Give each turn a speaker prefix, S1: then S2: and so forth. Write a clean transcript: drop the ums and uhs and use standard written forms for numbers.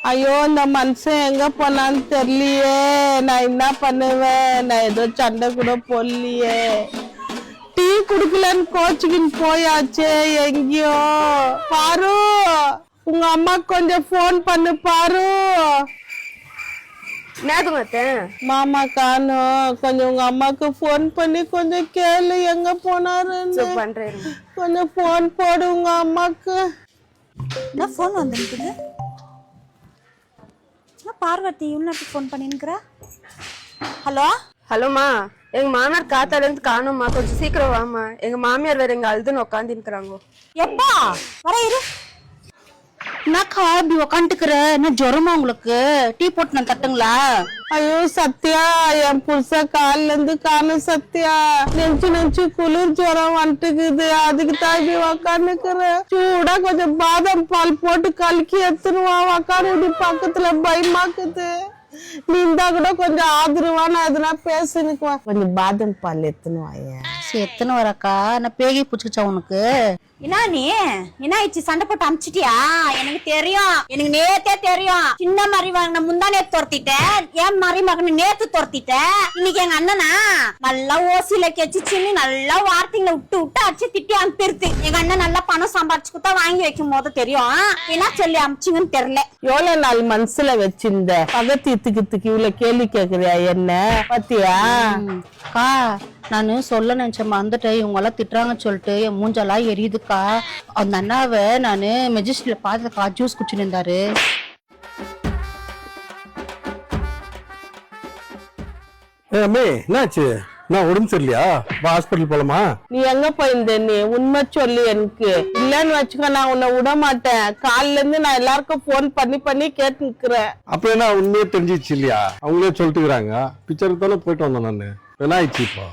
S1: ஐயோ இந்த மனுஷன் எங்க போனான்னு தெரியலையே. நான் என்ன பண்ணுவேன்? நான் ஏதோ சண்டை கூட போடலையே. டீ குடுக்கலன்னு கோச்சுக்கின்னு போயாச்சே எங்கேயோ. பாரு, உங்க அம்மாக்கு கொஞ்சம் போன் பண்ணு பாரு. மாமா காணோம், கொஞ்சம் உங்க அம்மாக்கு போன் பண்ணி கொஞ்சம் கேளு எங்க போனாருன்னு. கொஞ்சம் போன் போடு உங்க அம்மாக்கு.
S2: என்ன போன் வந்துருக்குது? பார்வதி இவ்வளோ ஃபோன் பண்ணிருக்கிறா. ஹலோ
S3: ஹலோமா, எங்க மாமியார் காத்தால இருந்து காணும்மா, கொஞ்சம் சீக்கிரம் வாமா. எங்க மாமியார் வேற எங்க அழுதுன்னு உட்காந்துருக்குறாங்க.
S2: எப்பா வர இரு. என்னக்கா இப்படி உக்காந்துக்கிற? என்ன ஜுரமா உங்களுக்கு? டீ போட்டு நான் தட்டுங்களா?
S1: ஐயோ சத்யா, என் புருஷ காலில இருந்து காணும் சத்யா. நெஞ்சு குளிர் ஜுரம் வந்துட்டுக்குது. அதுக்கு தான் இப்படி உக்காந்துக்கிறேன். சூடா கொஞ்சம் பாதாம் பால் போட்டு கலக்கி எடுத்துருவா. உக்காந்து இப்படி பக்கத்துல பயமாக்குது. நீ இருந்தா கூட கொஞ்சம் ஆதரவா நான் எதுனா பேசுனுக்குவா. கொஞ்சம் பாதாம் பால் எடுத்துனுவாங்க.
S2: சரி எத்தனை வரக்கா? நான் பேகி பிடிச்சிச்சா உனக்கு? என்ன நீ என்ன ஆயிடுச்சு? சண்டை போட்டு அமிச்சிட்டியா? எனக்கு தெரியும், எனக்கு நேத்தே தெரியும். சின்ன மருமகனை முந்தா நேத்து துரத்திட்டேன், என் மருமகனை நேத்து துரத்திட்டேன். இன்னைக்கு எங்க அண்ணனா நல்லா ஓசியில கெச்சிச்சுன்னு நல்லா வார்த்தைங்களை விட்டு விட்டு அடிச்சு திட்டி அனுப்பிடுது. எங்க அண்ணன் நல்லா பணம் சம்பாரிச்சு கொடுத்தா வாங்கி வைக்கும் போது தெரியும். என்ன சொல்லி அமிச்சிங்கன்னு தெரியல.
S1: எவ்வளவு நாள் மனசுல வச்சிருந்த பகத்து இத்துக்கு இவ்வளவு கேள்வி கேக்குறியா என்ன பத்தியா?
S2: கா நானு சொல்ல நினைச்சேன், வந்துட்டேன். இவங்க எல்லாம் திட்டுறாங்கன்னு சொல்லிட்டு என் மூஞ்செல்லாம் எரியுதுக்கா. அந்த அண்ணாவை நானு மெஜிஸ்ட்ரியில பாத்துக்கா, ஜூஸ் குடிச்சுன்னு இருந்தாரு.
S4: என்னாச்சு? நான் உடம்பு சரியில்லையா? ஹாஸ்பிட்டல் போலாமா?
S1: நீ எங்க போயிருந்த? நீ உண்மை சொல்லு எனக்கு. இல்லன்னு வச்சுக்க, நான் உன்னை விட மாட்டேன். காலைல இருந்து நான் எல்லாருக்கும் போன் பண்ணி கேட்டு நிக்கிறேன்.
S4: அப்ப என்ன உண்மையே தெரிஞ்சிச்சு இல்லையா? அவங்களே சொல்லிட்டுக்கிறாங்க. பிக்சருக்கு தானே போயிட்டு வந்தோம் நானு. என்ன ஆயிடுச்சு இப்போ?